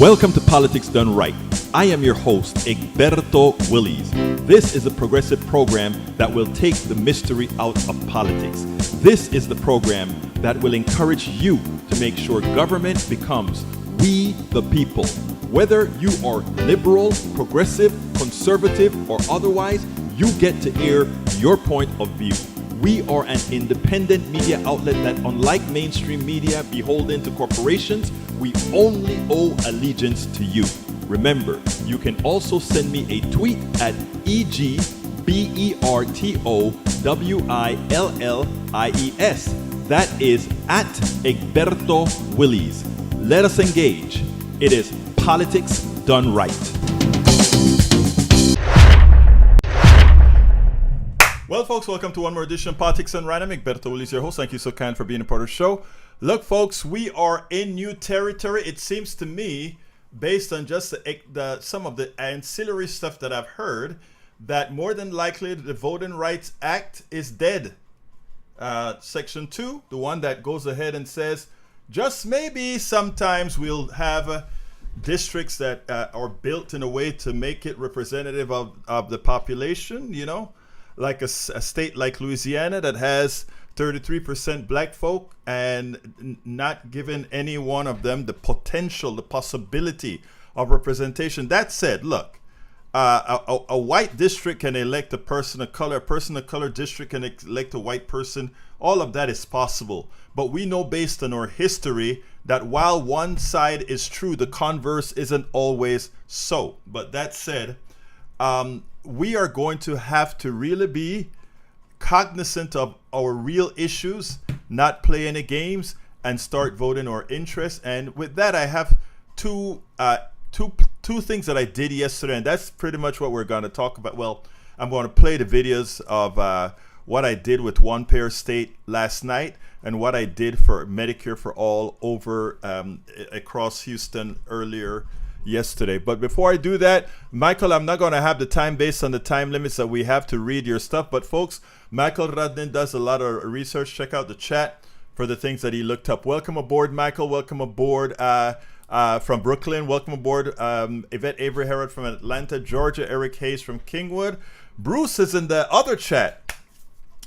Welcome to Politics Done Right. I am your host, Egberto Willies. This is a progressive program that will take the mystery out of politics. This is the program that will encourage you to make sure government becomes we the people. Whether you are liberal, progressive, conservative, or otherwise, you get to air your point of view. We are an independent media outlet that, unlike mainstream media beholden to corporations, we only owe allegiance to you. Remember, you can also send me a tweet at EGBERTOWILLIES. That is at Egberto Willies. Let us engage. It is Politics Done Right. Well, folks, welcome to one more edition of Politics Done Right. I'm Egberto Willies, your host. Thank you so kind for being a part of the show. Look, folks, we are in new territory. It seems to me, based on just some of the ancillary stuff that I've heard, that more than likely the Voting Rights Act is dead. Section 2, the one that goes ahead and says, just maybe sometimes we'll have districts that are built in a way to make it representative of the population, you know, like a state like Louisiana that has 33% black folk and not given any one of them the potential, the possibility of representation. That said, look, a white district can elect a person of color district can elect a white person. All of that is possible. But we know based on our history that while one side is true, the converse isn't always so. But that said, we are going to have to really be cognizant of our real issues, not play any games, and start voting our interests. And with that, I have two things that I did yesterday, and that's pretty much what we're going to talk about. Well, I'm going to play the videos of what I did with One Pair State last night and what I did for Medicare for All over across Houston earlier yesterday. But before I do that, Michael, I'm not going to have the time based on the time limits that we have to read your stuff. But folks, Michael Radnin does a lot of research. Check out the chat for the things that he looked up. Welcome aboard, Michael. Welcome aboard from Brooklyn. Welcome aboard, Yvette Avery Herod from Atlanta, Georgia. Eric Hayes from Kingwood. Bruce is in the other chat.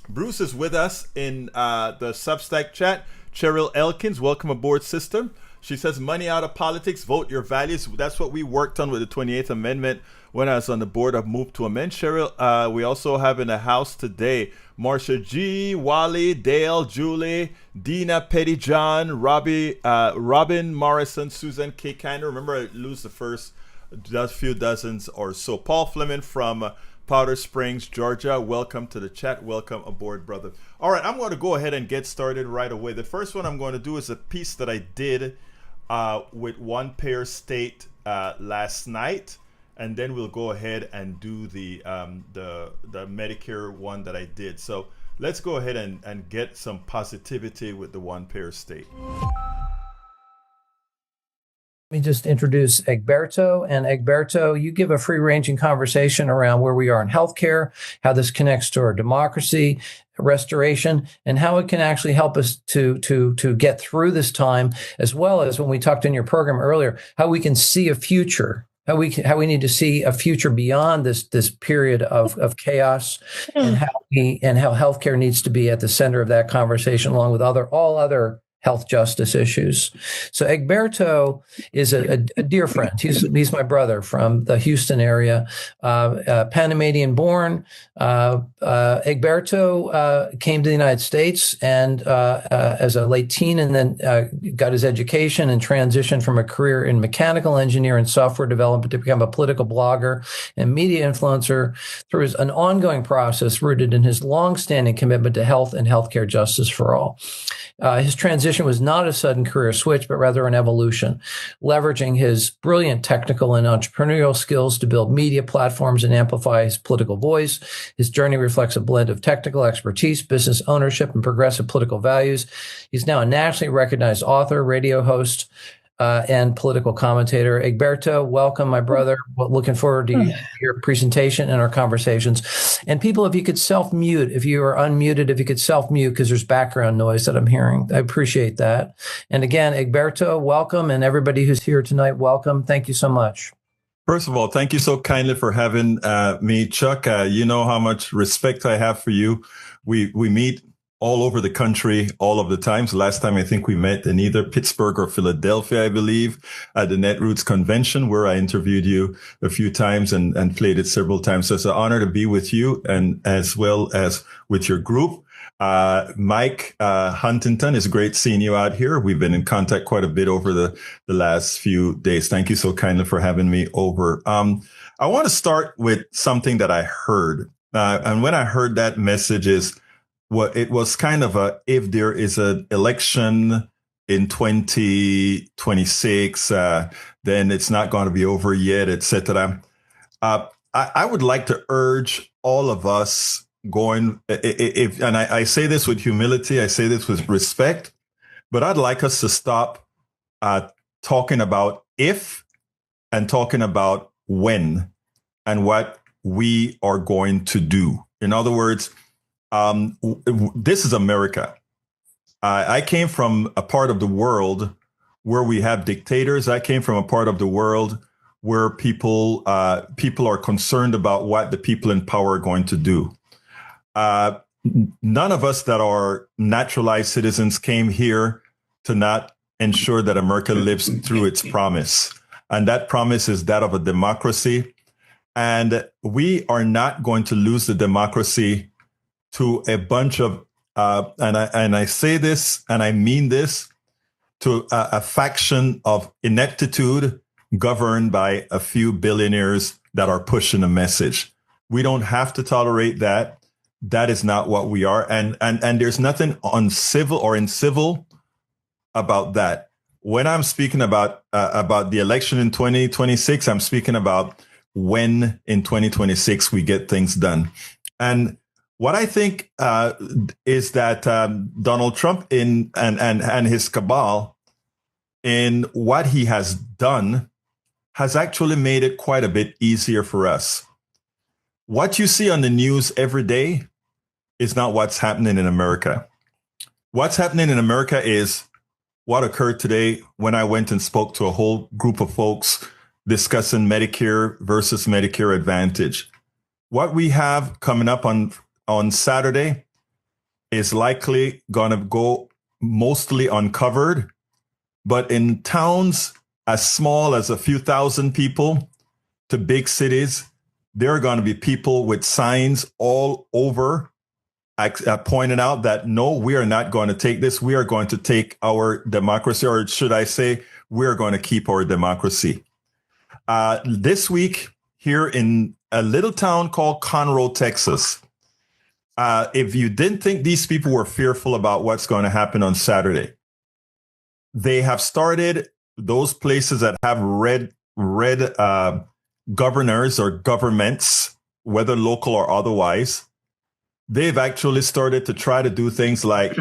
Bruce is with us in the Substack chat. Cheryl Elkins, welcome aboard, sister. She says, money out of politics, vote your values. That's what we worked on with the 28th Amendment when I was on the board of Move to Amend. Cheryl, we also have in the house today, Marcia G, Wally, Dale, Julie, Dina, Petty John, Robin Morrison, Susan K. Kinder. Remember, I lose the first few dozens or so. Paul Fleming from Powder Springs, Georgia. Welcome to the chat. Welcome aboard, brother. All right, I'm going to go ahead and get started right away. The first one I'm going to do is a piece that I did with One Pair State last night, and then we'll go ahead and do the Medicare one that I did. So let's go ahead and get some positivity with the One Pair State. Let me just introduce Egberto. And Egberto, you give a free-ranging conversation around where we are in healthcare, how this connects to our democracy, restoration, and how it can actually help us to get through this time, as well as when we talked in your program earlier, how we can see a future, how we need to see a future beyond this period of chaos, and how healthcare needs to be at the center of that conversation, along with all other health justice issues. So Egberto is a dear friend. He's my brother from the Houston area, Panamanian born. Egberto came to the United States and as a late teen, and then got his education and transitioned from a career in mechanical engineering and software development to become a political blogger and media influencer through an ongoing process rooted in his longstanding commitment to health and healthcare justice for all. His transition was not a sudden career switch, but rather an evolution, leveraging his brilliant technical and entrepreneurial skills to build media platforms and amplify his political voice. His journey reflects a blend of technical expertise, business ownership, and progressive political values. He's now a nationally recognized author, radio host, and political commentator. Egberto, welcome, my brother. Well, looking forward to your presentation and our conversations. And people, if you could self-mute, if you are unmuted, if you could self-mute because there's background noise that I'm hearing. I appreciate that. And again, Egberto, welcome. And everybody who's here tonight, welcome. Thank you so much. First of all, thank you so kindly for having me, Chuck. You know how much respect I have for you. We meet all over the country, all of the times. Last time I think we met in either Pittsburgh or Philadelphia, I believe, at the Netroots Convention, where I interviewed you a few times and played it several times. So it's an honor to be with you and as well as with your group. Mike Huntington, it's great seeing you out here. We've been in contact quite a bit over the last few days. Thank you so kindly for having me over. I want to start with something that I heard. And when I heard that message is it was kind of if there is an election in 2026, then it's not going to be over yet, etc. I would like to urge all of us and I say this with humility, I say this with respect, but I'd like us to stop talking about if and talking about when and what we are going to do. In other words, this is America. I came from a part of the world where we have dictators. I came from a part of the world where people are concerned about what the people in power are going to do. None of us that are naturalized citizens came here to not ensure that America lives through its promise. And that promise is that of a democracy. And we are not going to lose the democracy to a bunch of, and I say this and I mean this, to a faction of ineptitude governed by a few billionaires that are pushing a message. We don't have to tolerate that. That is not what we are. And there's nothing uncivil or incivil about that. When I'm speaking about the election in 2026, I'm speaking about when in 2026 we get things done. And what I think is that Donald Trump and his cabal in what he has done has actually made it quite a bit easier for us. What you see on the news every day is not what's happening in America. What's happening in America is what occurred today when I went and spoke to a whole group of folks discussing Medicare versus Medicare Advantage. What we have coming up on Saturday is likely going to go mostly uncovered, but in towns as small as a few thousand people to big cities, there are going to be people with signs all over pointing out that, no, we are not going to take this. We are going to take our democracy, or should I say, we are going to keep our democracy. This week here in a little town called Conroe, Texas, if you didn't think these people were fearful about what's going to happen on Saturday, they have started those places that have red governors or governments, whether local or otherwise. They've actually started to try to do things like,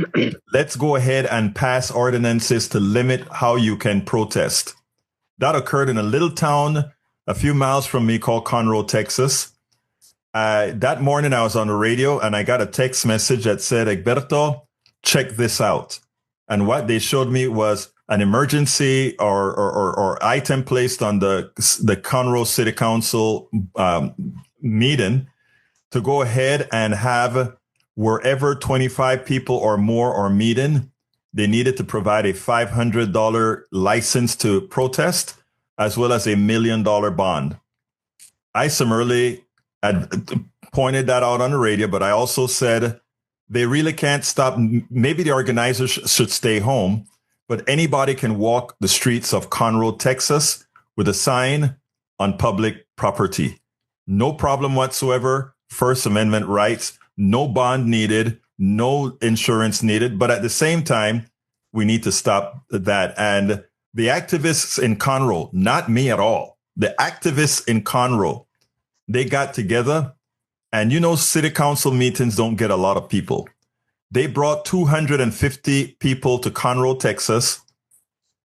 let's go ahead and pass ordinances to limit how you can protest. That occurred in a little town a few miles from me called Conroe, Texas. That morning I was on the radio and I got a text message that said, Egberto, check this out. And what they showed me was an emergency or item placed on the Conroe City Council meeting to go ahead and have wherever 25 people or more are meeting, they needed to provide a $500 license to protest, as well as $1 million bond. I summarily had pointed that out on the radio, but I also said they really can't stop. Maybe the organizers should stay home, but anybody can walk the streets of Conroe, Texas, with a sign on public property. No problem whatsoever. First Amendment rights, no bond needed, no insurance needed. But at the same time, we need to stop that. And the activists in Conroe, not me at all, the activists in Conroe, they got together. And city council meetings don't get a lot of people. They brought 250 people to Conroe, Texas.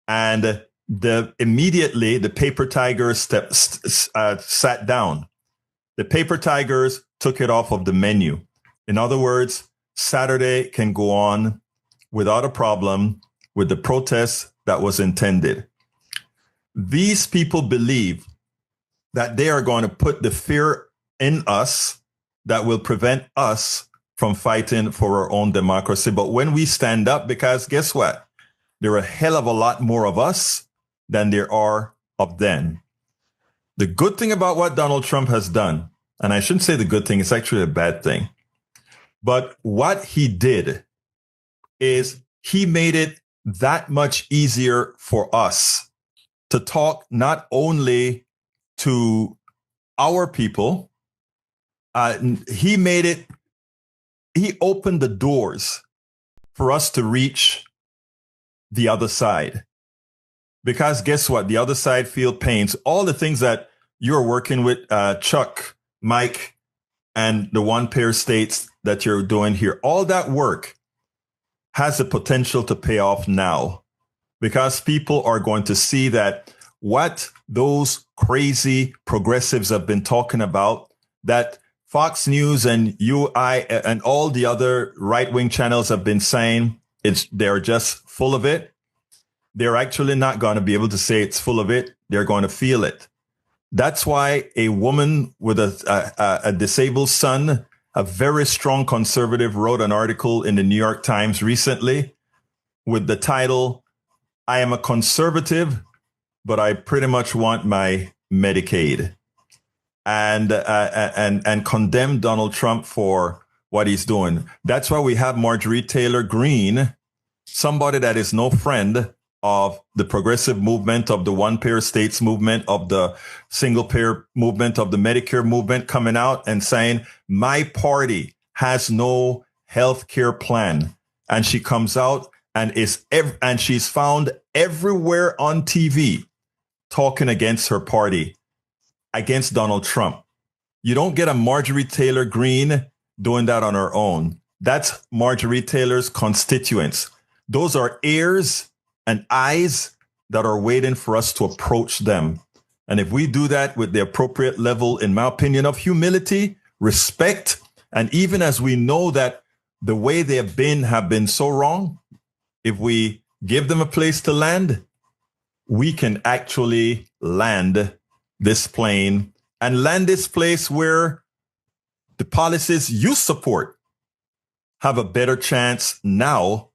And immediately the paper tigers sat down. The paper tigers took it off of the menu. In other words, Saturday can go on without a problem with the protest that was intended. These people believe that they are going to put the fear in us that will prevent us from fighting for our own democracy. But when we stand up, because guess what? There are a hell of a lot more of us than there are of them. The good thing about what Donald Trump has done, and I shouldn't say the good thing, it's actually a bad thing. But what he did is he made it that much easier for us to talk not only to our people, he opened the doors for us to reach the other side. Because guess what? The other side feel pains. All the things that you're working with, Chuck, Mike, and the one pair states that you're doing here, all that work has the potential to pay off now, because people are going to see that what those crazy progressives have been talking about, that Fox News and UI and all the other right-wing channels have been saying they're just full of it. They're actually not going to be able to say it's full of it. They're going to feel it. That's why a woman with a disabled son, a very strong conservative, wrote an article in the New York Times recently with the title, "I am a conservative, but I pretty much want my Medicaid," and condemn Donald Trump for what he's doing. That's why we have Marjorie Taylor Greene, somebody that is no friend of the progressive movement, of the one-payer states movement, of the single-payer movement, of the Medicare movement, coming out and saying, my party has no health care plan. And she comes out and she's found everywhere on TV talking against her party, against Donald Trump. You don't get a Marjorie Taylor Greene doing that on her own. That's Marjorie Taylor's constituents. Those are ears and eyes that are waiting for us to approach them. And if we do that with the appropriate level, in my opinion, of humility, respect, and even as we know that the way they have been so wrong, if we give them a place to land, we can actually land this plane and land this place where the policies you support have a better chance now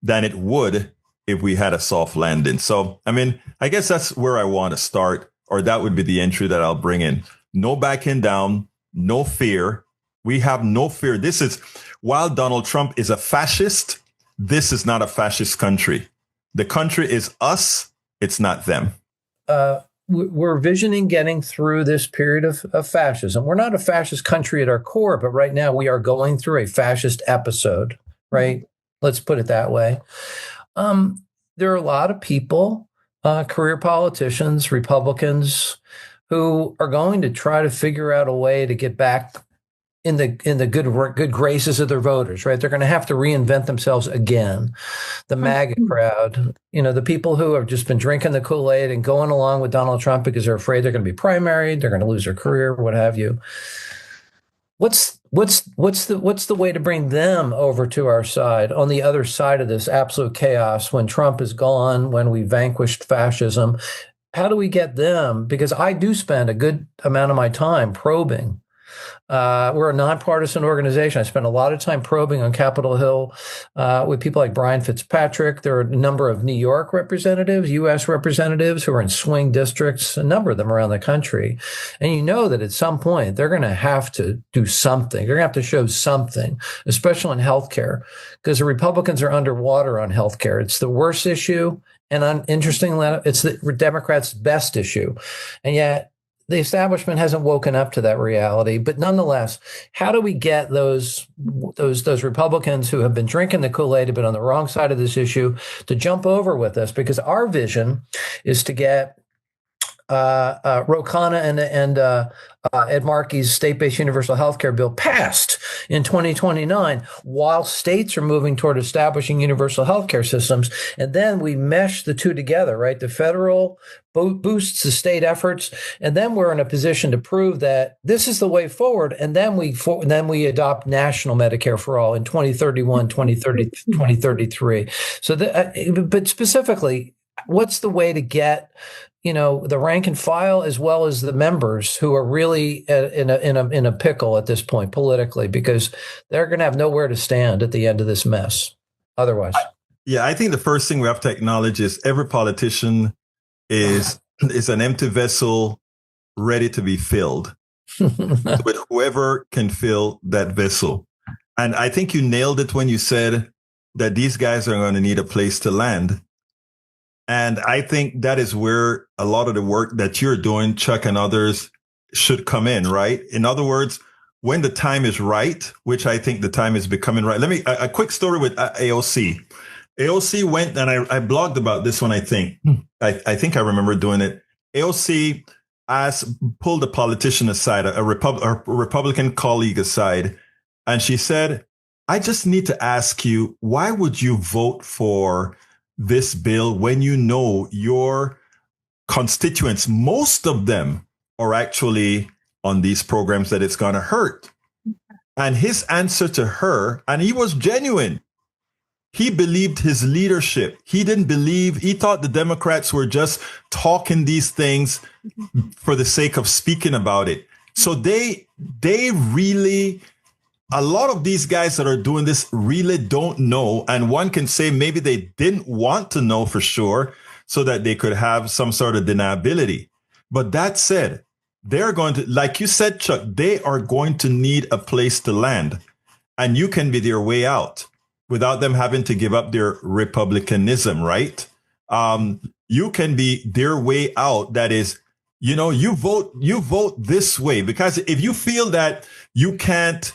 than it would if we had a soft landing. So, I mean, I guess that's where I want to start, or that would be the entry that I'll bring in. No backing down, no fear. We have no fear. This is, while Donald Trump is a fascist, this is not a fascist country. The country is us. It's not them. We're visioning getting through this period of fascism. We're not a fascist country at our core, but right now we are going through a fascist episode, right? Let's put it that way. There are a lot of people, career politicians, Republicans, who are going to try to figure out a way to get back in the good graces of their voters, right? They're going to have to reinvent themselves again. The MAGA crowd, the people who have just been drinking the Kool-Aid and going along with Donald Trump because they're afraid they're going to be primaried, they're going to lose their career, what have you. What's the way to bring them over to our side on the other side of this absolute chaos when Trump is gone, when we vanquished fascism? How do we get them? Because I do spend a good amount of my time probing. We're a nonpartisan organization. I spend a lot of time probing on Capitol Hill with people like Brian Fitzpatrick. There are a number of New York representatives, U.S. representatives who are in swing districts, a number of them around the country. And you know that at some point they're going to have to do something. They're going to have to show something, especially in healthcare, because the Republicans are underwater on healthcare. It's the worst issue. And interestingly, it's the Democrats' best issue. And yet, the establishment hasn't woken up to that reality. But nonetheless, how do we get those Republicans who have been drinking the Kool-Aid, have been on the wrong side of this issue, to jump over with us? Because our vision is to get Ro Khanna and Ed Markey's state-based universal health care bill passed in 2029, while states are moving toward establishing universal health care systems. And then we mesh the two together, right? The federal boosts the state efforts, and then we're in a position to prove that this is the way forward. And then we adopt national Medicare for all in 2031, 2030, 2033. So, but specifically, what's the way to get the rank and file as well as the members who are really in a pickle at this point politically, because they're going to have nowhere to stand at the end of this mess otherwise? Yeah, I think the first thing we have to acknowledge is every politician is an empty vessel ready to be filled with whoever can fill that vessel. And I think you nailed it when you said that these guys are going to need a place to land. And I think that is where a lot of the work that you're doing, Chuck, and others should come in, right? In other words, when the time is right, which I think the time is becoming right. Let me, a quick story with AOC. AOC went, and I blogged about this one, I think. I think I remember doing it. AOC pulled a politician aside, a Republican colleague aside, and she said, I just need to ask you, why would you vote for this bill when you know your constituents, most of them are actually on these programs that it's going to hurt? And his answer to her, and he was genuine, he believed his leadership. He thought the Democrats were just talking these things for the sake of speaking about it. So they really, a lot of these guys that are doing this really don't know. And one can say maybe they didn't want to know for sure so that they could have some sort of deniability. But that said, they're going to, like you said, Chuck, they are going to need a place to land. And you can be their way out without them having to give up their republicanism, right? You can be their way out. That is, you vote this way, because if you feel that you can't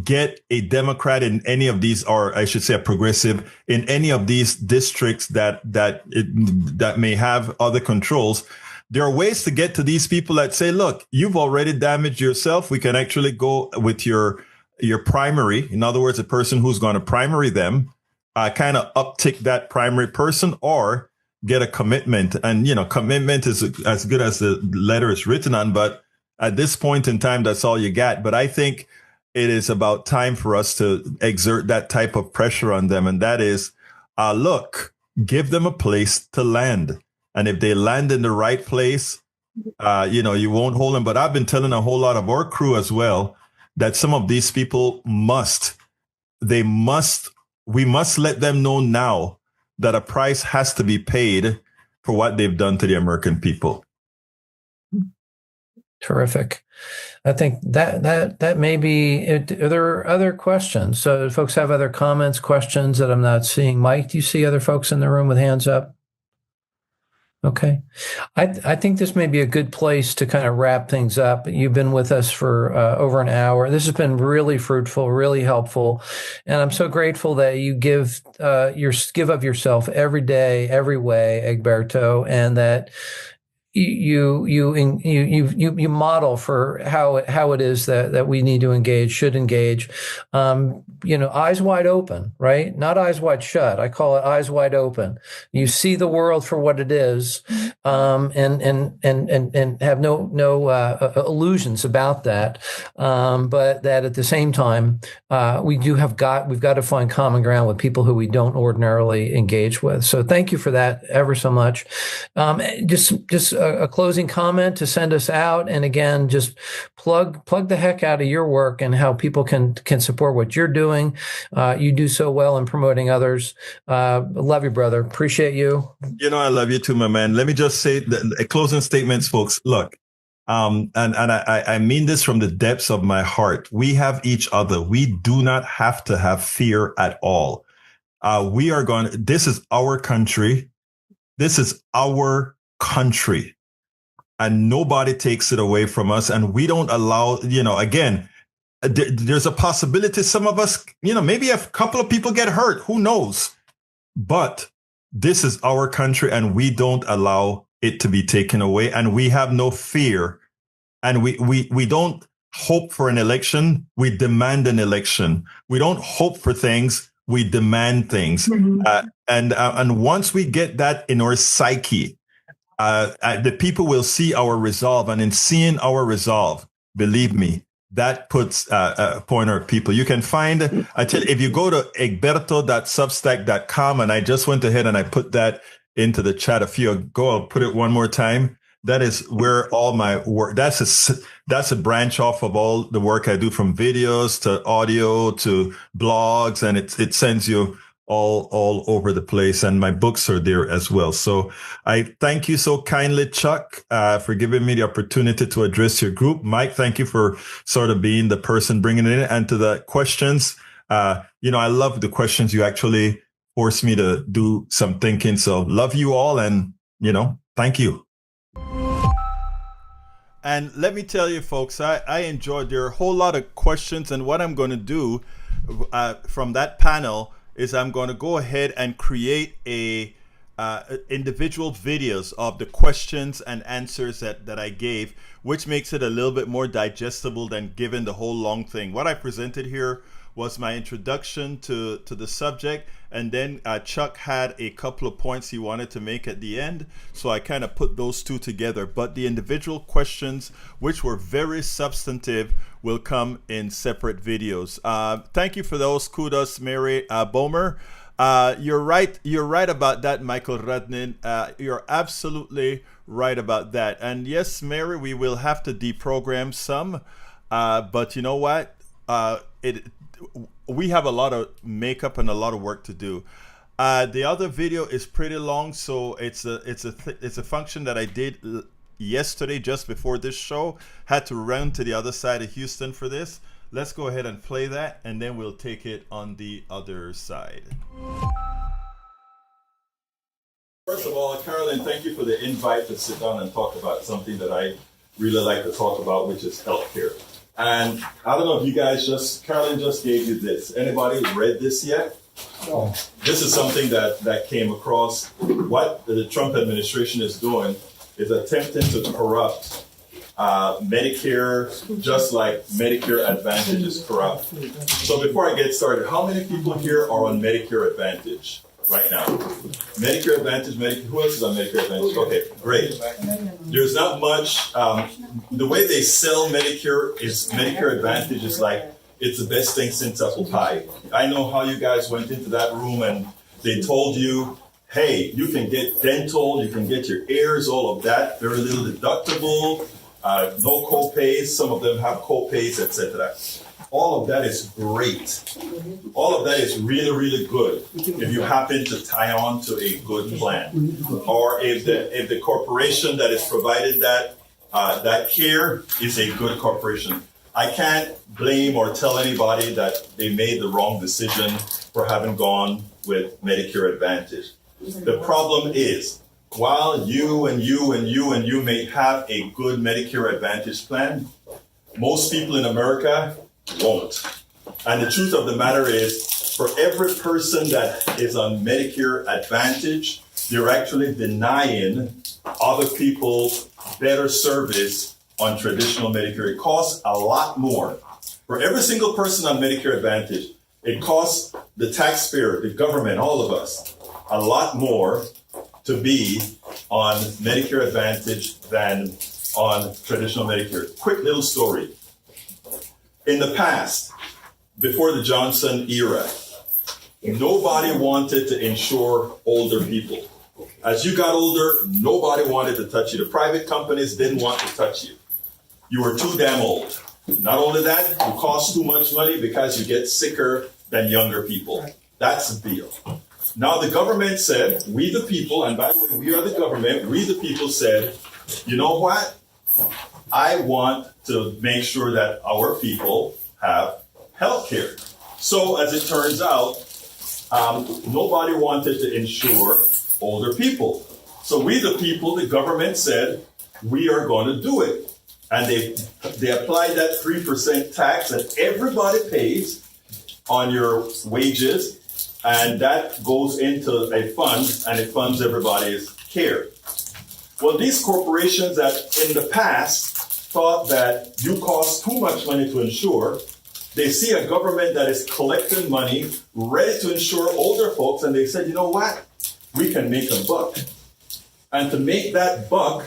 get a Democrat in any of these, or I should say a progressive in any of these districts that may have other controls, there are ways to get to these people that say, look, you've already damaged yourself. We can actually go with your primary. In other words, a person who's going to primary them, kind of uptick that primary person, or get a commitment. And, commitment is as good as the letter is written on. But at this point in time, that's all you got. But I think it is about time for us to exert that type of pressure on them. And that is, look, give them a place to land. And if they land in the right place, you won't hold them. But I've been telling a whole lot of our crew as well that some of these people we must let them know now that a price has to be paid for what they've done to the American people. Terrific. I think that may be it. Are there other questions? So do folks have other comments, questions that I'm not seeing? Mike, do you see other folks in the room with hands up? Okay. I think this may be a good place to kind of wrap things up. You've been with us for over an hour. This has been really fruitful, really helpful. And I'm so grateful that you give of yourself every day, every way, Egberto, and that you model for how it is that we need to should engage. Eyes wide open, right? Not eyes wide shut. I call it eyes wide open. You see the world for what it is, and have no illusions about that. But that at the same time, we've got to find common ground with people who we don't ordinarily engage with. So thank you for that ever so much. Just a closing comment to send us out, and again, just plug the heck out of your work and how people can support what you're doing. You do so well in promoting others. Love you, brother. Appreciate you. I love you too, my man. Let me just say the closing statements, folks. Look, and I mean this from the depths of my heart. We have each other. We do not have to have fear at all. This is our country. This is our country, and nobody takes it away from us. And we don't allow, again, there's a possibility some of us, maybe a couple of people get hurt. Who knows? But this is our country, and we don't allow it to be taken away. And we have no fear. And we don't hope for an election. We demand an election. We don't hope for things. We demand things. And once we get that in our psyche, the people will see our resolve. And in seeing our resolve, believe me, that puts a pointer at people. You can find, I tell you, if you go to egberto.substack.com, and I just went ahead and I put that into the chat a few ago, I'll put it one more time. That is where all my work, that's a branch off of all the work I do, from videos to audio to blogs, and it sends you all over the place. And my books are there as well. So I thank you so kindly, Chuck, for giving me the opportunity to address your group. Mike, thank you for sort of being the person bringing it in. And to the questions, I love the questions. You actually forced me to do some thinking. So love you all. And, thank you. And let me tell you, folks, I enjoyed, there are a whole lot of questions. And what I'm going to do from that panel is I'm going to go ahead and create individual videos of the questions and answers that I gave, which makes it a little bit more digestible than giving the whole long thing. What I presented here was my introduction to the subject, and then Chuck had a couple of points he wanted to make at the end, so I kind of put those two together. But the individual questions, which were very substantive, will come in separate videos. Thank you for those. Kudos, Mary Bomer. You're right about that, Michael Rudnin. You're absolutely right about that. And yes, Mary, we will have to deprogram some, but you know what? We have a lot of makeup and a lot of work to do. The other video is pretty long, so it's a function that I did yesterday just before this show. Had to run to the other side of Houston for this. Let's go ahead and play that, and then we'll take it on the other side. First of all, Carolyn, thank you for the invite to sit down and talk about something that I really like to talk about, which is healthcare. And I don't know if you guys Carolyn just gave you this. Anybody read this yet? No. This is something that came across. What the Trump administration is doing is attempting to corrupt Medicare, just like Medicare Advantage is corrupt. So before I get started, how many people here are on Medicare Advantage right now? Medicare Advantage, who else is on Medicare Advantage? Okay, great. There's not much. The way they sell Medicare Advantage is like it's the best thing since apple pie. I know how you guys went into that room and they told you, hey, you can get dental, you can get your ears, all of that, very little deductible, no co-pays. Some of them have co-pays, etc. All of that is great. All of that is really, really good if you happen to tie on to a good plan, or if the corporation that is provided that care is a good corporation. I can't blame or tell anybody that they made the wrong decision for having gone with Medicare Advantage. The problem is, while you may have a good Medicare Advantage plan, most people in America won't. And the truth of the matter is, for every person that is on Medicare Advantage, they're actually denying other people better service on traditional Medicare. It costs a lot more. For every single person on Medicare Advantage, it costs the taxpayer, the government, all of us, a lot more to be on Medicare Advantage than on traditional Medicare. Quick little story. In the past, before the Johnson era, nobody wanted to insure older people. As you got older, nobody wanted to touch you. The private companies didn't want to touch you. You were too damn old. Not only that, you cost too much money because you get sicker than younger people. That's the deal. Now the government said, we the people, and by the way, we are the government, we the people said, you know what? I want to make sure that our people have health care. So as it turns out, nobody wanted to insure older people. So we the people, the government said, we are going to do it. And they applied that 3% tax that everybody pays on your wages, and that goes into a fund, and it funds everybody's care. Well, these corporations that in the past thought that you cost too much money to insure, they see a government that is collecting money, ready to insure older folks, and they said, you know what? We can make a buck. And to make that buck,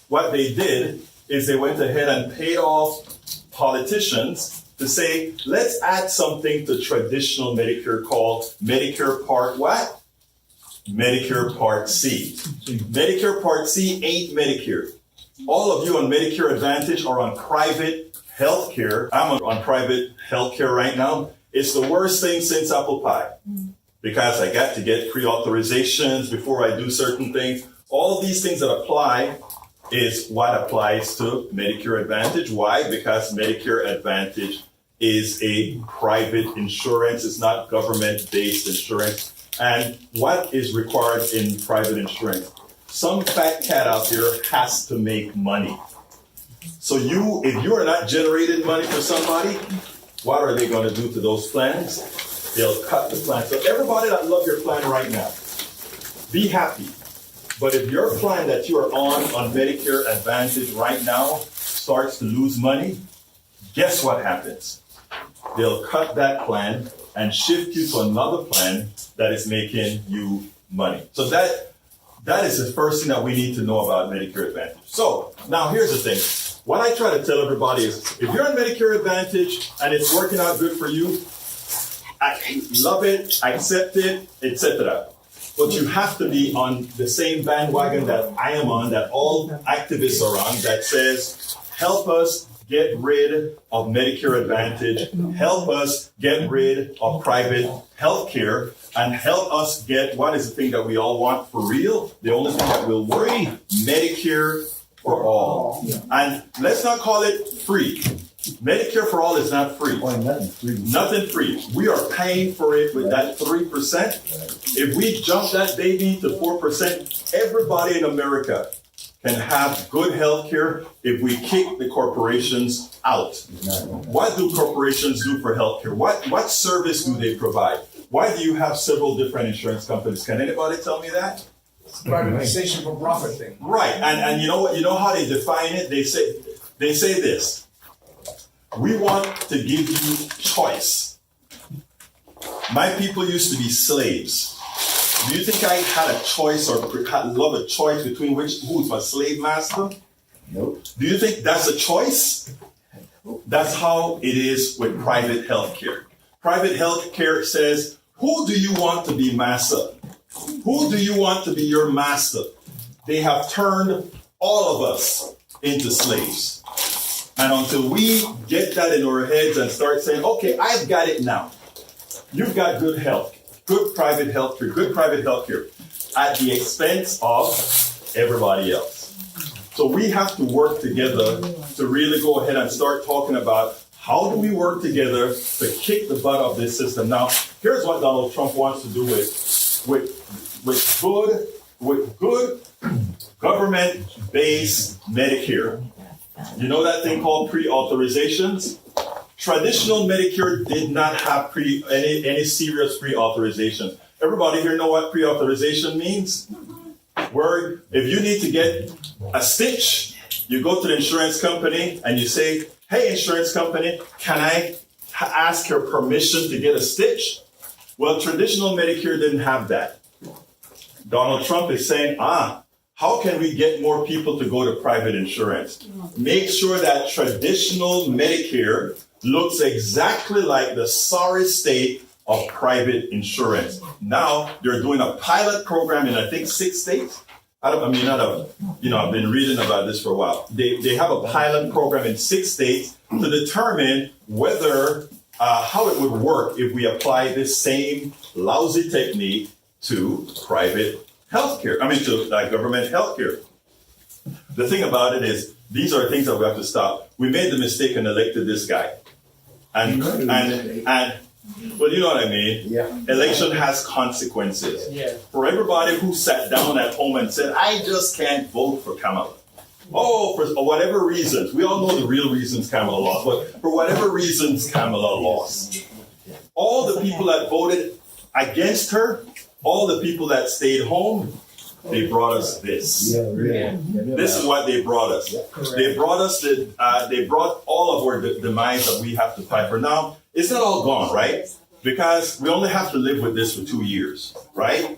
what they did is they went ahead and paid off politicians to say, let's add something to traditional Medicare called Medicare Part what? Medicare Part C. Medicare Part C ain't Medicare. All of you on Medicare Advantage are on private health care. I'm on private health care right now. It's the worst thing since apple pie because I got to get pre-authorizations before I do certain things. All these things that apply is what applies to Medicare Advantage. Why? Because Medicare Advantage is a private insurance. It's not government-based insurance. And what is required in private insurance? Some fat cat out there has to make money. So if you are not generating money for somebody, what are they going to do to those plans? They'll cut the plan. So everybody that love your plan right now, be happy. But if your plan that you are on Medicare Advantage right now starts to lose money, guess what happens? They'll cut that plan and shift you to another plan that is making you money. So that is the first thing that we need to know about Medicare Advantage. So now here's the thing. What I try to tell everybody is, if you're on Medicare Advantage and it's working out good for you, I love it, accept it, etc. But you have to be on the same bandwagon that I am on, that all activists are on, that says, help us get rid of Medicare Advantage, help us get rid of private health care, and help us get, what is the thing that we all want for real? The only thing that will work, Medicare for all. And let's not call it free. Medicare for all is not free. Nothing free. We are paying for it with that 3%. If we jump that baby to 4%, everybody in America can have good health care if we kick the corporations out. What do corporations do for health care? What service do they provide? Why do you have several different insurance companies? Can anybody tell me that? Privatization for profit thing. Right, and you know what? You know how they define it? They say this. We want to give you choice. My people used to be slaves. Do you think I had a choice or love a choice between who's my slave master? Nope. Do you think that's a choice? That's how it is with private health care. Private health care says, who do you want to be master? Who do you want to be your master? They have turned all of us into slaves. And until we get that in our heads and start saying, okay, I've got it now. You've got good health, good private health care, at the expense of everybody else. So we have to work together to really go ahead and start talking about how do we work together to kick the butt of this system. Now, here's what Donald Trump wants to do with good government-based Medicare. You know that thing called pre-authorizations? Traditional Medicare did not have any serious pre-authorization. Everybody here know what pre-authorization means? Where if you need to get a stitch, you go to the insurance company and you say, hey, insurance company, can I ask your permission to get a stitch? Well, traditional Medicare didn't have that. Donald Trump is saying, how can we get more people to go to private insurance? Make sure that traditional Medicare looks exactly like the sorry state of private insurance. Now they're doing a pilot program in, I think, 6 states. I've been reading about this for a while. They have a pilot program in 6 states to determine whether, how it would work if we apply this same lousy technique to private healthcare. To government healthcare. The thing about it is, these are things that we have to stop. We made the mistake and elected this guy. And well, you know what I mean? Yeah. Election has consequences. Yeah. For everybody who sat down at home and said, I just can't vote for Kamala. Oh, for whatever reasons. We all know the real reasons Kamala lost, but for whatever reasons Kamala lost. All the people that voted against her, all the people that stayed home, they brought us this. Yeah, really. This is what they brought us. They brought us they brought all of our demise that we have to fight for. Now, it's not all gone, right? Because we only have to live with this for 2 years, right?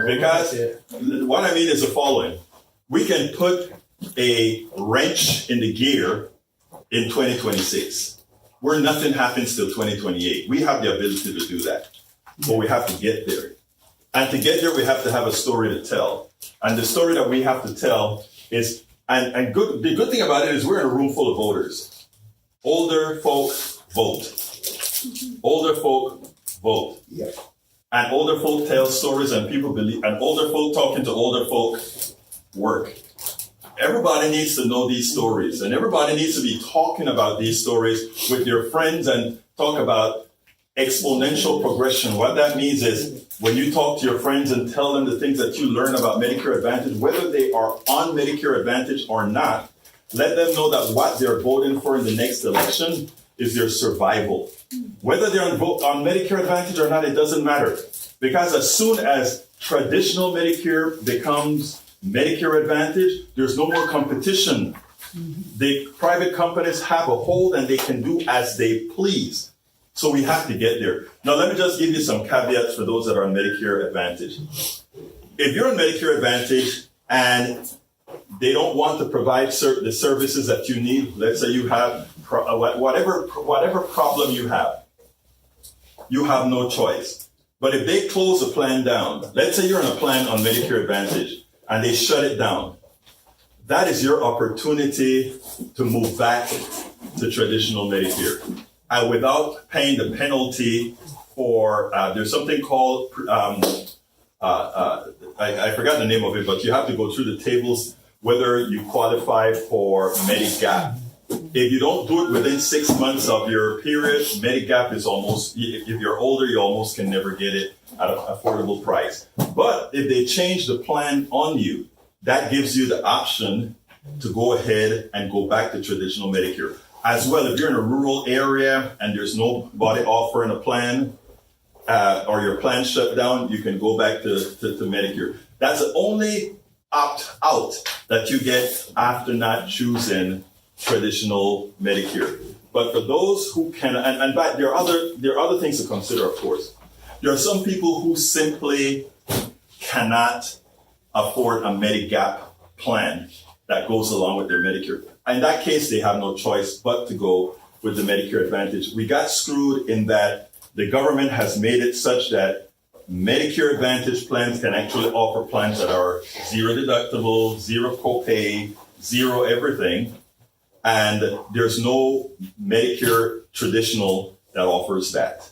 Because what I mean is the following. We can put a wrench in the gear in 2026, where nothing happens till 2028. We have the ability to do that, but we have to get there. And to get there, we have to have a story to tell. And the story that we have to tell is, the good thing about it is we're in a room full of voters. Older folk vote. Older folk vote. Yeah. And older folk tell stories and people believe, and older folk talking to older folk work. Everybody needs to know these stories, and everybody needs to be talking about these stories with their friends and talk about exponential progression. What that means is when you talk to your friends and tell them the things that you learn about Medicare Advantage, whether they are on Medicare Advantage or not, let them know that what they're voting for in the next election is their survival. Whether they're on Medicare Advantage or not, it doesn't matter. Because as soon as traditional Medicare becomes Medicare Advantage, there's no more competition. The private companies have a hold and they can do as they please. So we have to get there. Now, let me just give you some caveats for those that are on Medicare Advantage. If you're on Medicare Advantage and they don't want to provide the services that you need, let's say you have whatever problem you have no choice. But if they close a plan down, let's say you're on a plan on Medicare Advantage and they shut it down, that is your opportunity to move back to traditional Medicare. And without paying the penalty for, there's something called, I forgot the name of it, but you have to go through the tables whether you qualify for Medigap. If you don't do it within 6 months of your period, Medigap is almost, if you're older, you almost can never get it at an affordable price. But if they change the plan on you, that gives you the option to go ahead and go back to traditional Medicare. As well, if you're in a rural area and there's nobody offering a plan, or your plan shut down, you can go back to Medicare. That's the only opt-out that you get after not choosing traditional Medicare. But for those who can, and there are other things to consider, of course. There are some people who simply cannot afford a Medigap plan that goes along with their Medicare. In that case, they have no choice but to go with the Medicare Advantage. We got screwed in that the government has made it such that Medicare Advantage plans can actually offer plans that are zero deductible, zero copay, zero everything. And there's no Medicare traditional that offers that.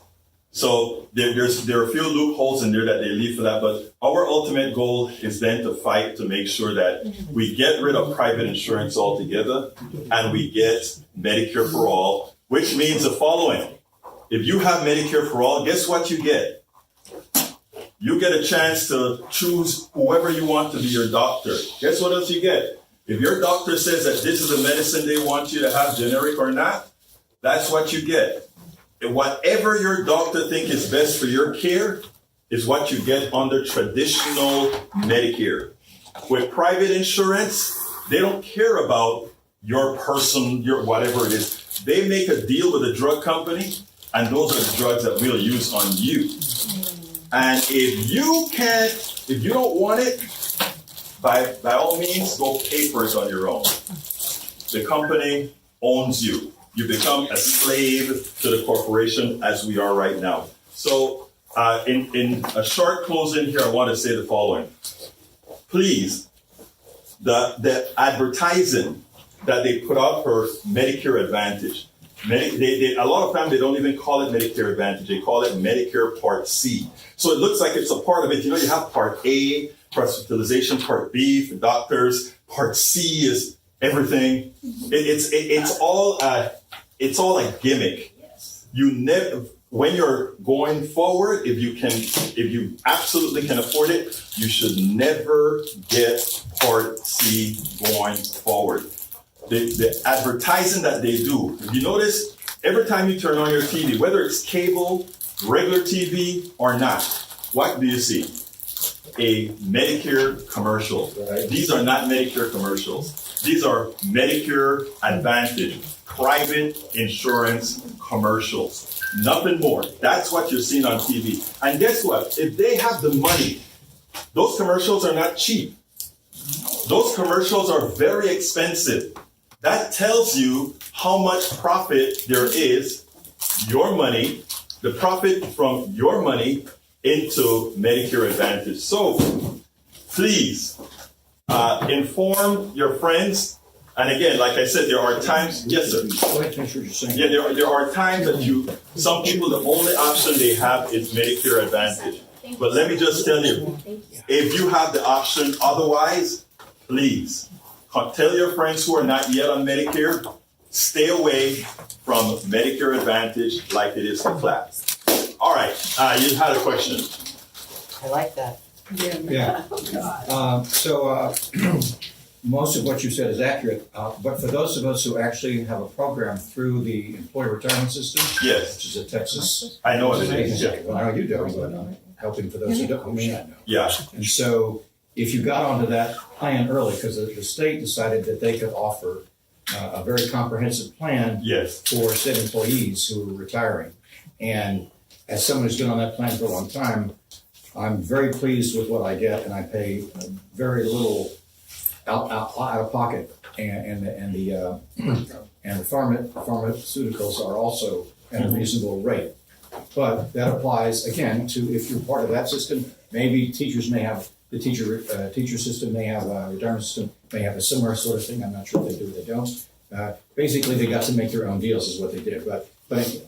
So there are a few loopholes in there that they leave for that. But our ultimate goal is then to fight to make sure that we get rid of private insurance altogether and we get Medicare for all, which means the following. If you have Medicare for all, guess what you get? You get a chance to choose whoever you want to be your doctor. Guess what else you get? If your doctor says that this is the medicine they want you to have, generic or not, that's what you get. And whatever your doctor thinks is best for your care is what you get under traditional Medicare. With private insurance, they don't care about your person, your whatever it is. They make a deal with a drug company, and those are the drugs that we'll use on you. And if you don't want it, by all means, go pay for it on your own. The company owns you. You become a slave to the corporation as we are right now. So in a short closing here, I want to say the following. Please, the advertising that they put out for Medicare Advantage, a lot of times they don't even call it Medicare Advantage. They call it Medicare Part C. So it looks like it's a part of it. You know, you have Part A, hospitalization, Part B for doctors. Part C is everything. It's all a gimmick. You never, when you're going forward, if you absolutely can afford it, you should never get Part C going forward. The advertising that they do, if you notice, every time you turn on your TV, whether it's cable, regular TV, or not, what do you see? a Medicare commercial. Right. These are not Medicare commercials. These are Medicare Advantage, private insurance commercials. Nothing more. That's what you're seeing on TV. And guess what? If they have the money, those commercials are not cheap. Those commercials are very expensive. That tells you how much profit there is, your money, the profit from your money into Medicare Advantage. So please inform your friends. And again, like I said, there are times, yes, sir. Go ahead, finish what you're saying. Yeah, there are times that some people, the only option they have is Medicare Advantage. But let me just tell you, if you have the option otherwise, please tell your friends who are not yet on Medicare, stay away from Medicare Advantage like it is the class. All right, you had a question. I like that. Yeah. Most of what you said is accurate, but for those of us who actually have a program through the employee retirement system, Yes, which is a Texas, I know what it is. Yeah. well, I know you don't, but I'm helping for those who don't, who may not know. Yeah. And so if you got onto that plan early, because the state decided that they could offer a very comprehensive plan Yes. for state employees who are retiring. And as someone who's been on that plan for a long time, I'm very pleased with what I get, and I pay very little out of pocket, and the pharmaceuticals are also at a reasonable rate. But that applies again to if you're part of that system. Maybe teachers may have the teacher system may have a retirement system may have a similar sort of thing. I'm not sure if they do or they don't. Basically, they got to make their own deals, is what they did. But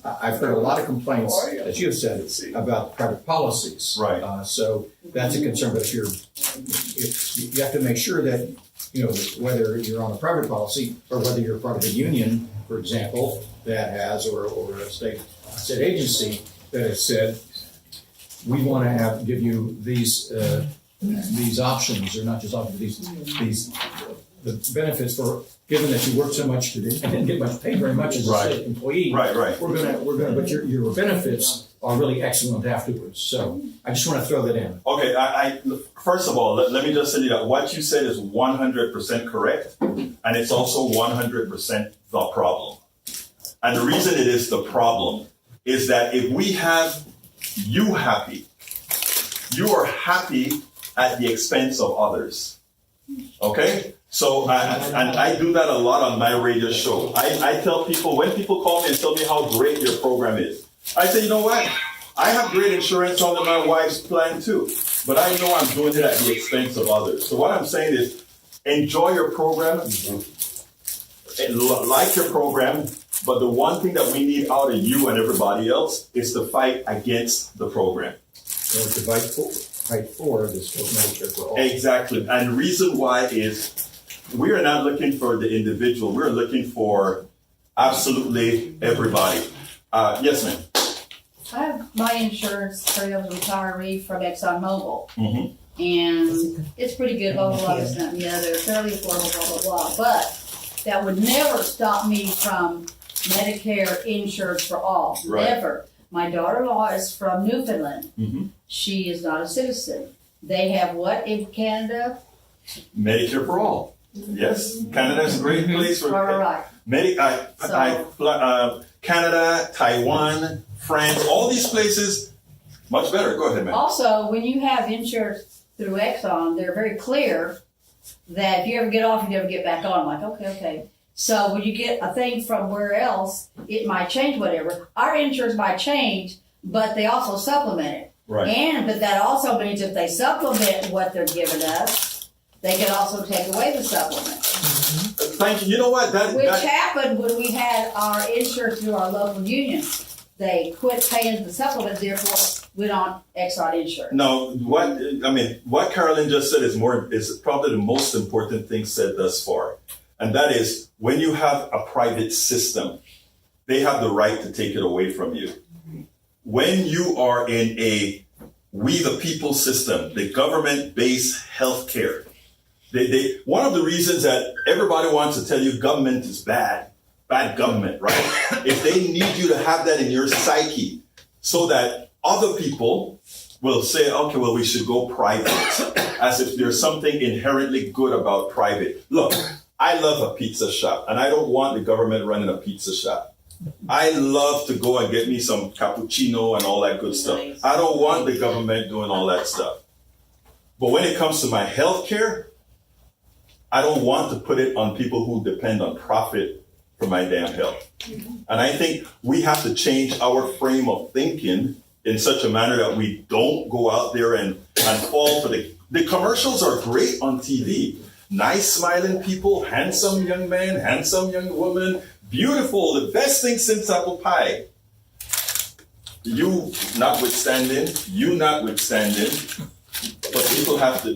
I've heard a lot of complaints that you have said about private policies. Right. So that's a concern. But if you have to make sure that, whether you're on a private policy or whether you're part of a union, for example, that has or a state agency that has said, we want to give you these options, or not just options, the benefits for, given that you work so much and didn't get much paid very much as a state employee. Right. We're gonna, but your benefits are really excellent afterwards. So I just want to throw that in. Okay, I first of all, let me just tell you that what you said is 100% correct, and it's also 100% the problem. And the reason it is the problem is that if we have you happy, you are happy at the expense of others. Okay? So, I do that a lot on my radio show. I tell people, when people call me and tell me how great your program is, I say, you know what? I have great insurance under my wife's plan too, but I know I'm doing it at the expense of others. So what I'm saying is, enjoy your program, like your program, but the one thing that we need out of you and everybody else is to fight against the program. Or to fight for this Medicare for all. Exactly. And the reason why is we are not looking for the individual. We're looking for absolutely everybody. Yes, ma'am. I have my insurance through a retiree from ExxonMobil. Mm-hmm. And it's pretty good, blah, blah, blah, this, that, and the other, fairly affordable, blah, blah, blah. But that would never stop me from Medicare insurance for all. Right. Never. My daughter-in-law is from Newfoundland. Mm-hmm. She is not a citizen. They have what in Canada? Medicare for all. Yes, Canada's a great place for Right. Canada, Taiwan, France, all these places, much better. Go ahead, man. Also, when you have insurance through Exxon, they're very clear that if you ever get off, you never get back on. I'm like, okay. So when you get a thing from where else, it might change whatever. Our insurance might change, but they also supplement it. Right. But that also means if they supplement what they're giving us, they can also take away the supplement. Thank you. You know what? Which happened when we had our insurance through our local union. They quit paying the supplement, therefore went on Exxon insurance. No, what Carolyn just said is probably the most important thing said thus far. And that is, when you have a private system, they have the right to take it away from you. When you are in a we the people system, the government-based healthcare, one of the reasons that everybody wants to tell you government is bad government, right? If they need you to have that in your psyche so that other people will say, okay, well, we should go private, as if there's something inherently good about private. Look, I love a pizza shop, and I don't want the government running a pizza shop. I love to go and get me some cappuccino and all that good stuff. Nice. I don't want the government doing all that stuff. But when it comes to my health care, I don't want to put it on people who depend on profit for my damn health. And I think we have to change our frame of thinking in such a manner that we don't go out there and fall for the commercials are great on TV. Nice smiling people, handsome young man, handsome young woman, beautiful, the best thing since apple pie. You notwithstanding,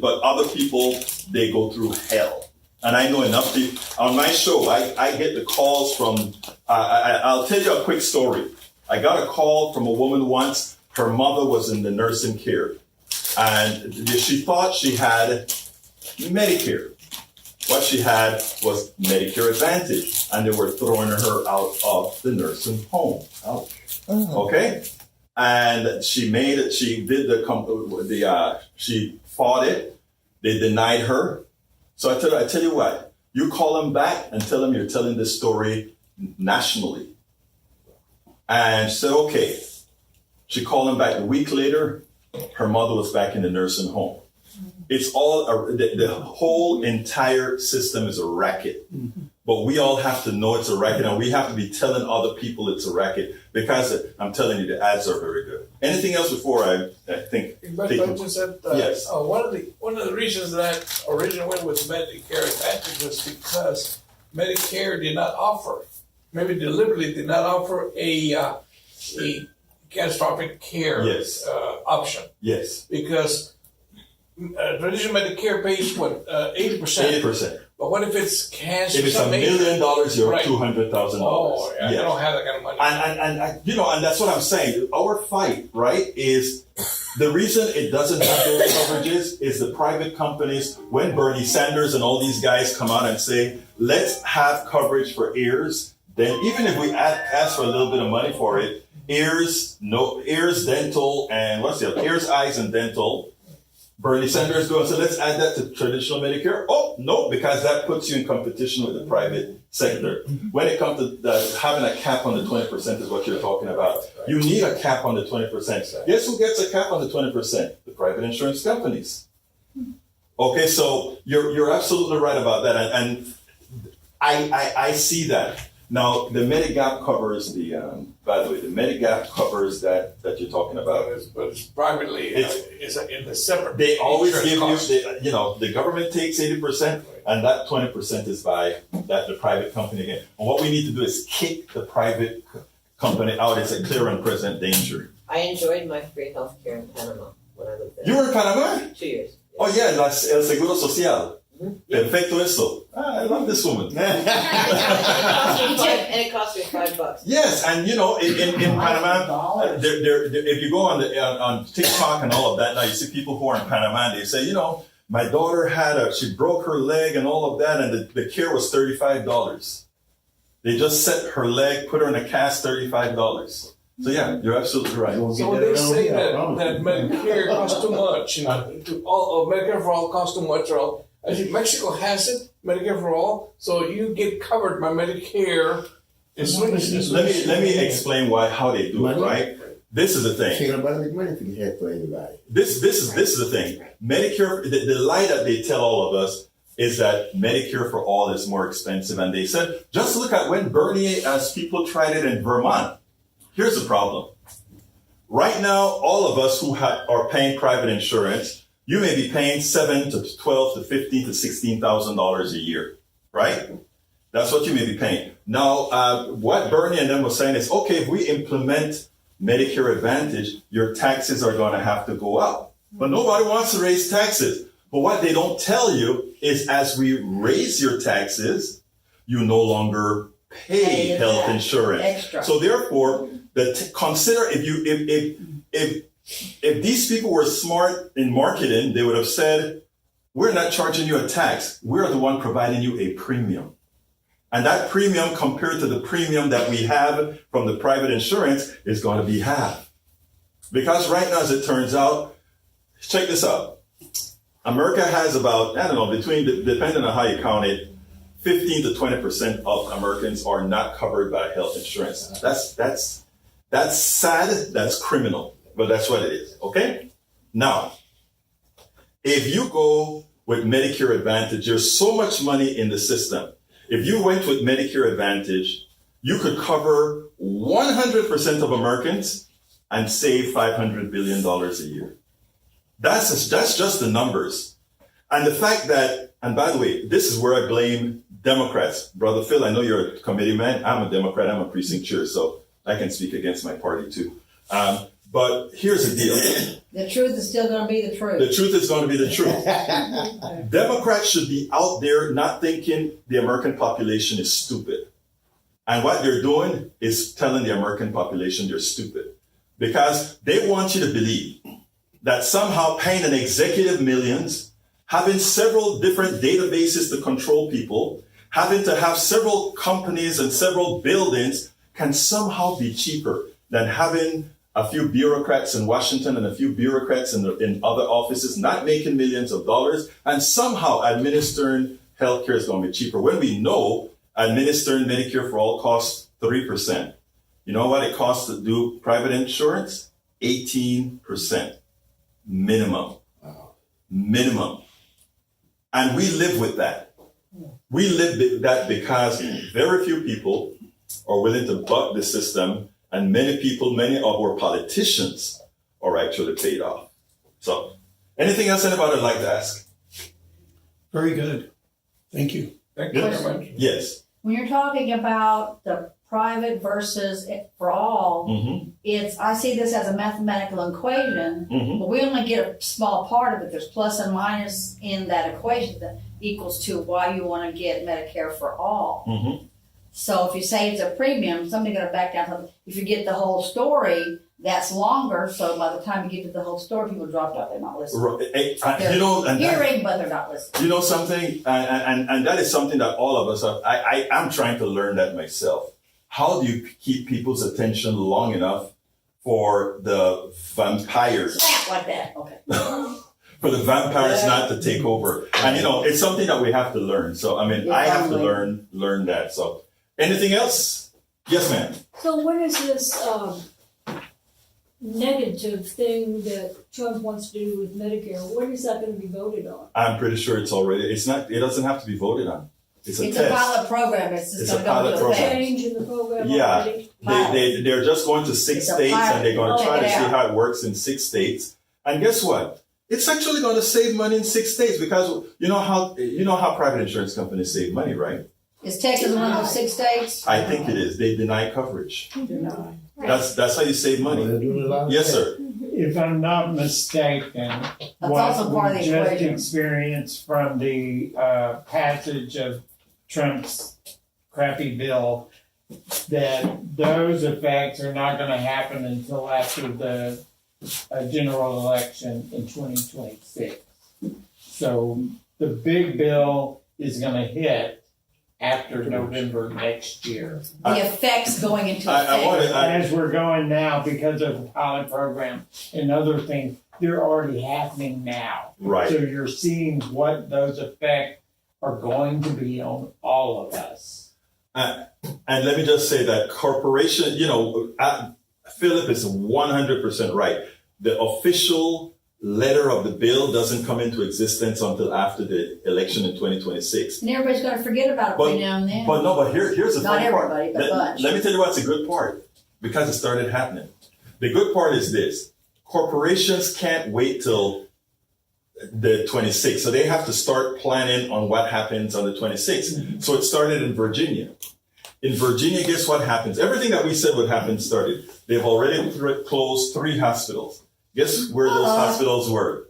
but other people, they go through hell. And I know enough people, on my show, I get the calls from, I'll tell you a quick story. I got a call from a woman once, her mother was in the nursing care. And she thought she had Medicare. What she had was Medicare Advantage, and they were throwing her out of the nursing home. Ouch. Okay? And she made it, she fought it, they denied her. So I tell you what, you call them back and tell them you're telling this story nationally. And she said, okay. She called them back a week later, her mother was back in the nursing home. It's all, the whole entire system is a racket. But we all have to know it's a racket, and we have to be telling other people it's a racket, because I'm telling you, the ads are very good. Anything else before I think? But just said, yes. One of the reasons that I originally went with Medicare Advantage was because Medicare did not offer, maybe deliberately did not offer a catastrophic care option. Yes. Because traditional Medicare pays what, 80%. 80%. But what if it's cancer? If it's $1 million, you're right. $200,000. Oh, yeah, yes. I don't have that kind of money. And that's what I'm saying. Our fight, right, is the reason it doesn't have those coverages is the private companies. When Bernie Sanders and all these guys come out and say, let's have coverage for ears, then even if we ask for a little bit of money for it, ears, dental, and ears, eyes, and dental. Bernie Sanders goes, so let's add that to traditional Medicare. Oh, no, because that puts you in competition with the private sector. When it comes to having a cap on the 20% is what you're talking about. You need a cap on the 20%. Guess who gets a cap on the 20%? The private insurance companies. Okay, so you're absolutely right about that. And I see that. Now, the Medigap covers by the way, the Medigap covers that you're talking about. But it's privately, it's in the separate. They always give cost. you, the government takes 80%, and that 20% is by the private company again. And what we need to do is kick the private company out. It's a clear and present danger. I enjoyed my free health care in Panama when I lived there. You were in Panama? 2 years. Oh yeah, el Seguro Social. Perfecto eso. I love this woman. And it cost me $5. Yes, and in Panama, if you go on TikTok and all of that, now you see people who are in Panama, and they say, my daughter she broke her leg and all of that, and the care was $35. They just set her leg, put her in a cast, $35. So yeah, you're absolutely right. So when they say that Medicare costs too much, Medicare for all costs too much, I think Mexico has it, Medicare for all, so you get covered by Medicare. Let me explain how they do it, right? This is the thing. This is the thing. Medicare, the lie that they tell all of us is that Medicare for all is more expensive. And they said, just look at when Bernie, as people tried it in Vermont. Here's the problem. Right now, all of us who are paying private insurance, you may be paying $7,000 to $12,000 to $15,000 to $16,000 a year, right? That's what you may be paying. Now, what Bernie and them were saying is, okay, if we implement Medicare Advantage, your taxes are going to have to go up. But nobody wants to raise taxes. But what they don't tell you is, as we raise your taxes, you no longer pay health insurance. Extra. So therefore, consider if these people were smart in marketing, they would have said, we're not charging you a tax. We're the one providing you a premium. And that premium compared to the premium that we have from the private insurance is going to be half. Because right now, as it turns out, check this out. America has about, I don't know, depending on how you count it, 15 to 20% of Americans are not covered by health insurance. That's sad, that's criminal, but that's what it is, okay? Now, if you go with Medicare Advantage, there's so much money in the system. If you went with Medicare Advantage, you could cover 100% of Americans and save $500 billion a year. That's just the numbers. And the fact that, and by the way, this is where I blame Democrats. Brother Phil, I know you're a committee man. I'm a Democrat. I'm a precinct chair, so I can speak against my party too. But here's the deal. The truth is still gonna be the truth. The truth is going to be the truth. Democrats should be out there not thinking the American population is stupid. And what they're doing is telling the American population they're stupid. Because they want you to believe that somehow paying an executive millions, having several different databases to control people, having to have several companies and several buildings can somehow be cheaper than having a few bureaucrats in Washington and a few bureaucrats in other offices not making millions of dollars, and somehow administering healthcare is going to be cheaper. When we know administering Medicare for all costs 3%. You know what it costs to do private insurance? 18% minimum. Minimum. And we live with that. We live with that because very few people are willing to buck the system, and many of our politicians are actually paid off. So, anything else anybody would like to ask? Very good. Thank you. Thank you Yes. very much. Yes. When you're talking about the private versus for all, Mm-hmm. I see this as a mathematical equation, Mm-hmm. but we only get a small part of it. There's plus and minus in that equation that equals to why you want to get Medicare for all. Mm-hmm. So if you say it's a premium, somebody's going to back down something. If you get the whole story, that's longer. So by the time you get to the whole story, people dropped out. They're not listening. Right. You know, and Hearing, but they're not listening. you know something, and that is something that all of us have. I'm trying to learn that myself. How do you keep people's attention long enough for the vampires? Snap like that. Okay. For the vampires not to take over. And it's something that we have to learn. So I mean, I have to learn that. So anything else? Yes, ma'am. So what is this negative thing that Trump wants to do with Medicare? When is that going to be voted on? I'm pretty sure it's not. It doesn't have to be voted on. It's a It's test. a pilot program. It's just It's going a to go pilot into program. effect. Change in the program Yeah. already? They're just going to 6 It's a states pilot. and they're going to try to Check it see out. how it works in 6 states. And guess what? It's actually going to save money in 6 states because you know how private insurance companies save money, right? Is Texas one of those 6 states? I think it is. They deny coverage. That's how you save money. They're doing a lot of Yes, that. sir. If I'm not mistaken, what also part of we the just equation. experienced from the passage of Trump's crappy bill, that those effects are not going to happen until after the general election in 2026. So the big bill is going to hit after November next year. The effects going into I want effect. to. As we're going now, because of the pilot program and other things, they're already happening now. Right. So you're seeing what those effects are going to be on all of us. And let me just say that corporation, Philip is 100% right. The official letter of the bill doesn't come into existence until after the election in 2026. And everybody's going to forget about it between now and then. But here's the Not fun part. everybody, but a bunch. Let me tell you what's a good part, because it started happening. The good part is this: corporations can't wait till the 26th, so they have to start planning on what happens on the 26th. So it started in Virginia. In Virginia, guess what happens? Everything that we said would happen started. They've already closed 3 hospitals. Guess where those hospitals were?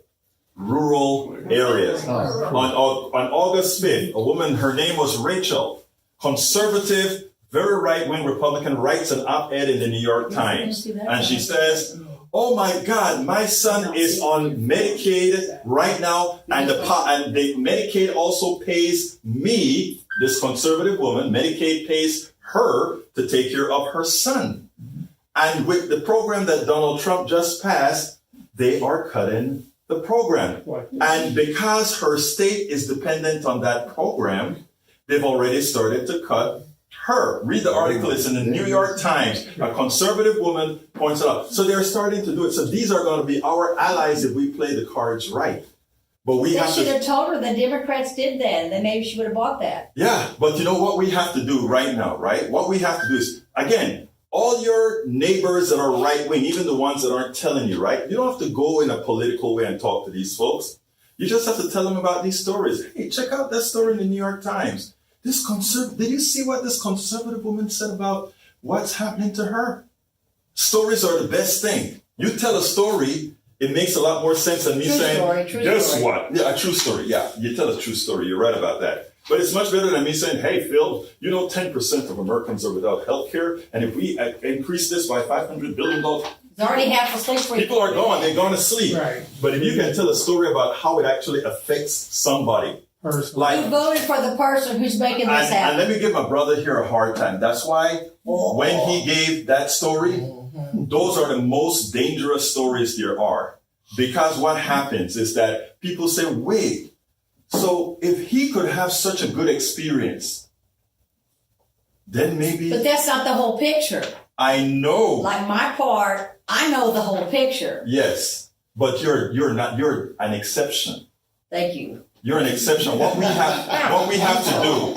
Rural areas. On August 5th, a woman, her name was Rachel, conservative, very right-wing Republican, writes an op-ed in the New York Times. And she says, oh my God, my son is on Medicaid right now, and the Medicaid also pays me, this conservative woman, Medicaid pays her to take care of her son. And with the program that Donald Trump just passed, they are cutting the the program. And because her state is dependent on that program, they've already started to cut her. Read the article. It's in the New York Times. A conservative woman points it out. So they're starting to do it. So these are going to be our allies if we play the cards right. But we They have should to. have told her the Democrats did that, and then maybe she would have bought that. Yeah, but you know what we have to do right now, right? What we have to do is, again, all your neighbors that are right wing, even the ones that aren't telling you, right? You don't have to go in a political way and talk to these folks. You just have to tell them about these stories. Hey, check out that story in the New York Times. Did you see what this conservative woman said about what's happening to her? Stories are the best thing. You tell a story, it makes a lot more sense than me saying, guess what? Yeah, a true story. Yeah, you tell a true story. You're right about that. But it's much better than me saying, hey, Phil, 10% of Americans are without health care. And if we increase this by $500 billion, It's already half asleep for you. people are gone. They're going to sleep. Right. But if you can tell a story about how it actually affects somebody, like, You voted for the person who's making this and happen. let me give my brother here a hard time. That's why when he gave that story, those are the most dangerous stories there are. Because what happens is that people say, wait, so if he could have such a good experience, then maybe. But that's not the whole picture. I know. Like my part, I know the whole picture. Yes, but you're an exception. Thank you. You're an exception. What we have to do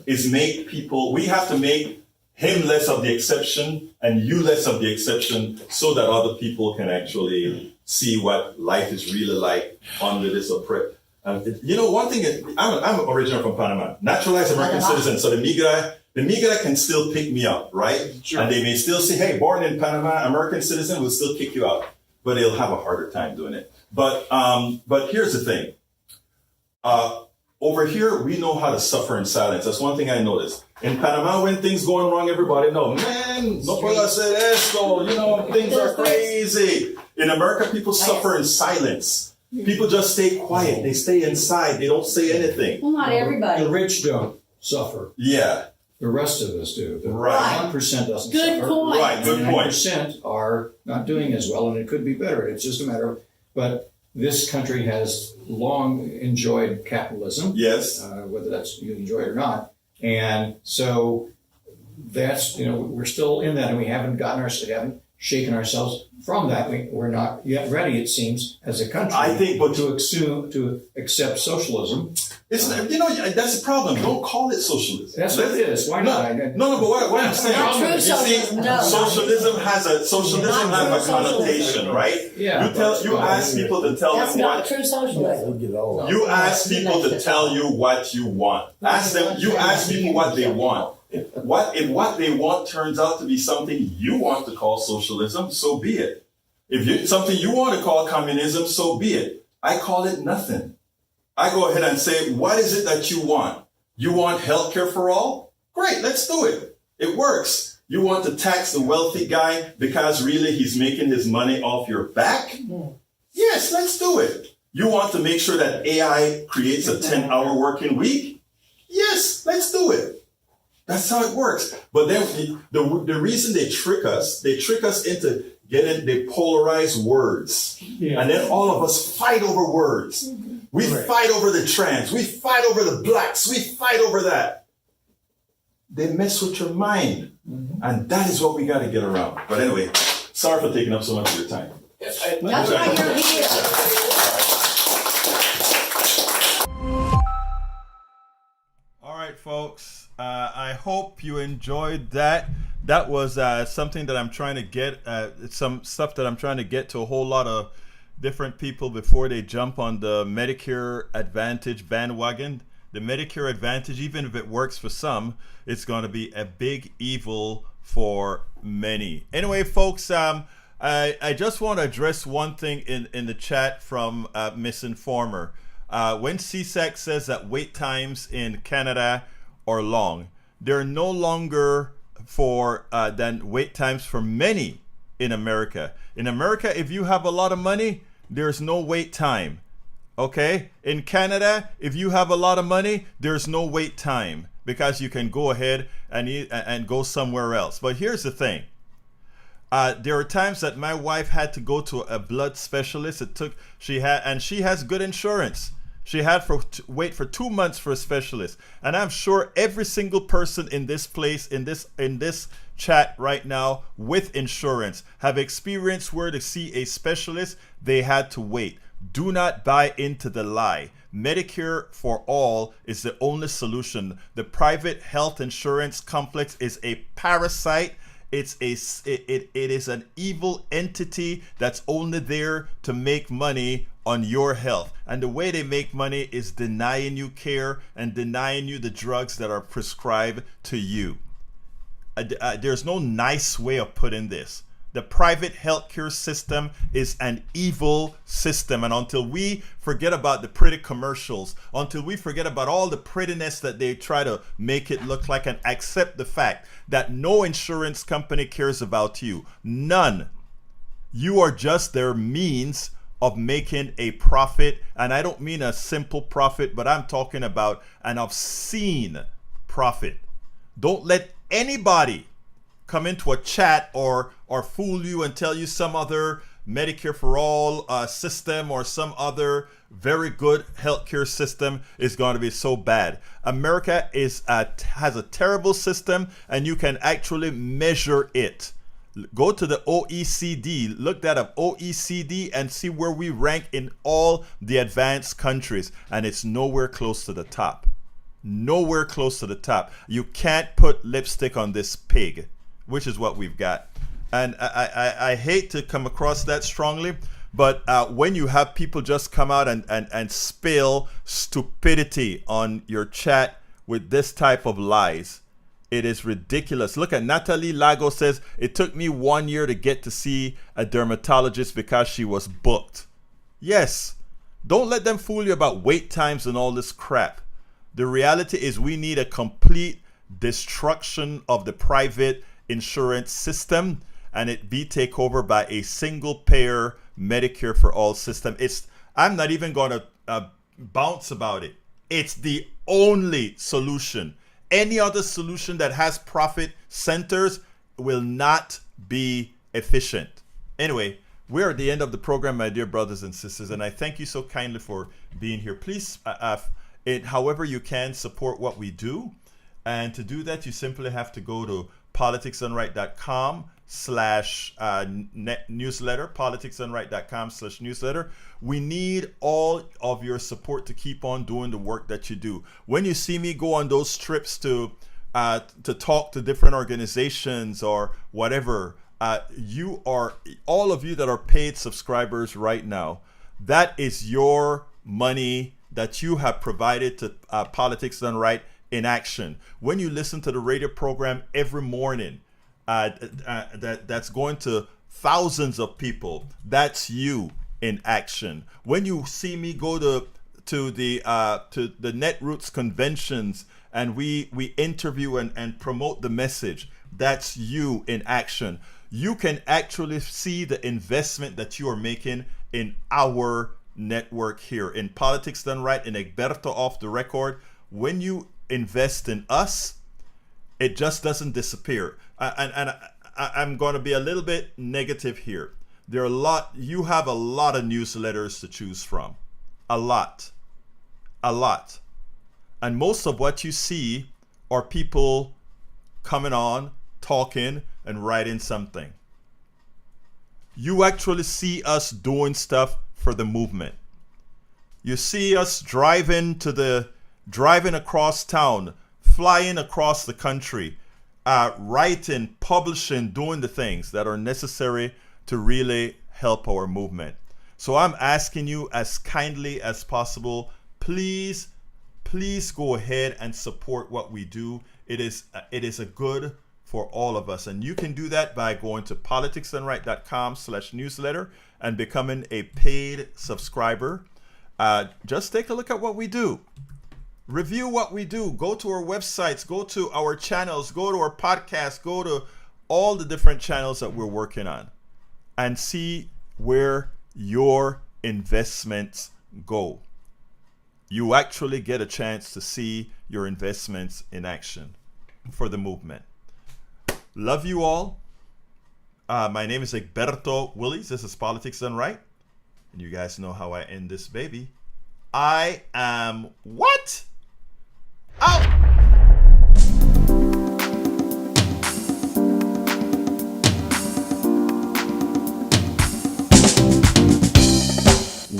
is we have to make him less of the exception and you less of the exception so that other people can actually see what life is really like under this oppression. One thing is, I'm originally from Panama, naturalized American citizen, so the migra can still pick me up, right? Sure. And they may still say, hey, born in Panama, American citizen will still kick you out, but they'll have a harder time doing it. But here's the thing. Over here, we know how to suffer in silence. That's one thing I noticed. In Panama, when things going wrong, everybody know, man, no puedo hacer esto, things are crazy. In America, people suffer in silence. People just stay quiet. They stay inside. They don't say anything. Well, not everybody. The rich don't suffer. Yeah. The rest of us do. The Right. 1% doesn't Good suffer. point. Right, good point. 1% are not doing as well, and it could be better. It's just a matter of, but this country has long enjoyed capitalism. Yes. Whether that's you enjoy it or not. And so that's, we're still in that, and we haven't haven't shaken ourselves from that. We're not yet ready, it seems, as a country. I think, but to accept socialism. It's that's the problem. Don't call it socialism. That's what it is. Why not? No, but what I'm saying, Not true you see, socialism, no. socialism has a connotation, right? Yeah. You ask people to tell That's them not what. true socialism. You ask people to tell you what you want. You ask people what they want. If what they want turns out to be something you want to call socialism, so be it. If something you want to call communism, so be it. I call it nothing. I go ahead and say, what is it that you want? You want healthcare for all? Great, let's do it. It works. You want to tax the wealthy guy because really he's making his money off your back? Yes, let's do it. You want to make sure that AI creates a 10-hour working week? Yes, let's do it. That's how it works. But then the reason they trick us into they polarize words. Yeah. And then all of us fight over words. We fight over the trans. We fight over the blacks. We fight over that. They mess with your mind. And that is what we got to get around. But anyway, sorry for taking up so much of your time. That's why you're here. All right, folks. I hope you enjoyed that. That was something that I'm trying to get, some stuff that I'm trying to get to a whole lot of different people before they jump on the Medicare Advantage bandwagon. The Medicare Advantage, even if it works for some, it's going to be a big evil for many. Anyway, folks, I just want to address one thing in the chat from Misinformer. When CSAC says that wait times in Canada are long, they're no longer than wait times for many in America. In America, if you have a lot of money, there's no wait time. Okay? In Canada, if you have a lot of money, there's no wait time because you can go ahead and go somewhere else. But here's the thing. There are times that my wife had to go to a blood specialist. She has good insurance. She had to wait for 2 months for a specialist. And I'm sure every single person in this place, in this chat right now with insurance have experienced where to see a specialist, they had to wait. Do not buy into the lie. Medicare for all is the only solution. The private health insurance complex is a parasite. It is an evil entity that's only there to make money on your health. And the way they make money is denying you care and denying you the drugs that are prescribed to you. There's no nice way of putting this. The private healthcare system is an evil system. And until we forget about the pretty commercials, until we forget about all the prettiness that they try to make it look like, and accept the fact that no insurance company cares about you, none. You are just their means of making a profit. And I don't mean a simple profit, but I'm talking about an obscene profit. Don't let anybody come into a chat or fool you and tell you some other Medicare for all system or some other very good healthcare system is going to be so bad. America has a terrible system, and you can actually measure it. Go to the OECD, look that up, OECD, and see where we rank in all the advanced countries, and it's nowhere close to the top. Nowhere close to the top. You can't put lipstick on this pig, which is what we've got. And I hate to come across that strongly, but when you have people just come out and spill stupidity on your chat with this type of lies, it is ridiculous. Look at Natalie Lago says, it took me 1 year to get to see a dermatologist because she was booked. Yes, don't let them fool you about wait times and all this crap. The reality is we need a complete destruction of the private insurance system, and it be taken over by a single payer Medicare for all system. I'm not even going to bounce about it. It's the only solution. Any other solution that has profit centers will not be efficient. Anyway, we're at the end of the program, my dear brothers and sisters, and I thank you so kindly for being here. Please, however you can, support what we do. And to do that, you simply have to go to politicsdoneright.com/newsletter, politicsdoneright.com/newsletter. We need all of your support to keep on doing the work that you do. When you see me go on those trips to talk to different organizations or whatever, all of you that are paid subscribers right now, that is your money that you have provided to Politics Done Right in action. When you listen to the radio program every morning, that's going to thousands of people, that's you in action. When you see me go to the Netroots conventions and we interview and promote the message, that's you in action. You can actually see the investment that you are making in our network here in Politics Done Right, in Egberto Off the Record. When you invest in us, it just doesn't disappear. And I'm going to be a little bit negative here. You have a lot of newsletters to choose from. A lot. And most of what you see are people coming on, talking, and writing something. You actually see us doing stuff for the movement. You see us driving across town, flying across the country, writing, publishing, doing the things that are necessary to really help our movement. So I'm asking you as kindly as possible, please go ahead and support what we do. It is a good for all of us. And you can do that by going to politicsdoneright.com/newsletter and becoming a paid subscriber. Just take a look at what we do. Review what we do. Go to our websites, go to our channels, go to our podcast, go to all the different channels that we're working on and see where your investments go. You actually get a chance to see your investments in action for the movement. Love you all. My name is Egberto Willies. This is Politics Done Right. And you guys know how I end this baby. I am what? Out!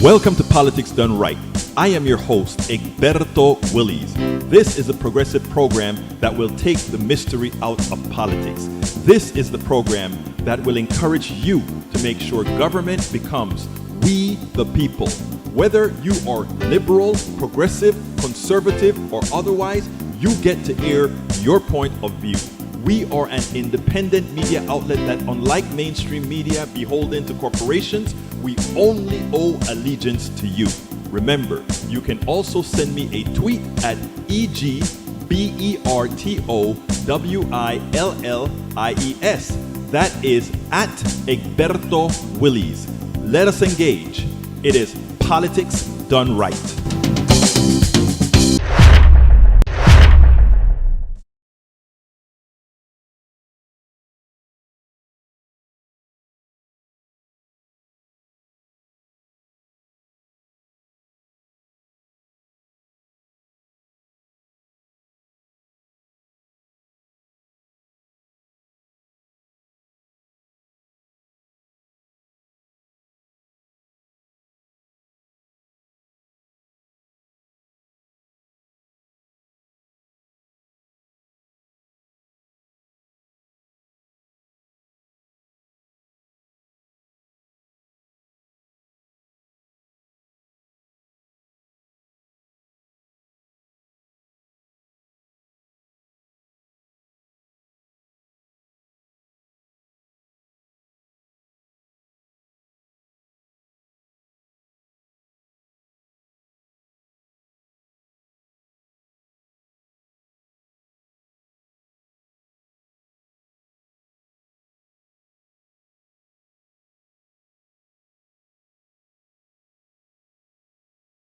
Welcome to Politics Done Right. I am your host, Egberto Willies. This is a progressive program that will take the mystery out of politics. This is the program that will encourage you to make sure government becomes we the people. Whether you are liberal, progressive, conservative, or otherwise, you get to air your point of view. We are an independent media outlet that, unlike mainstream media beholden to corporations, we only owe allegiance to you. Remember, you can also send me a tweet at EGBERTOWILLIES. That is at Egberto Willies. Let us engage. It is Politics Done Right.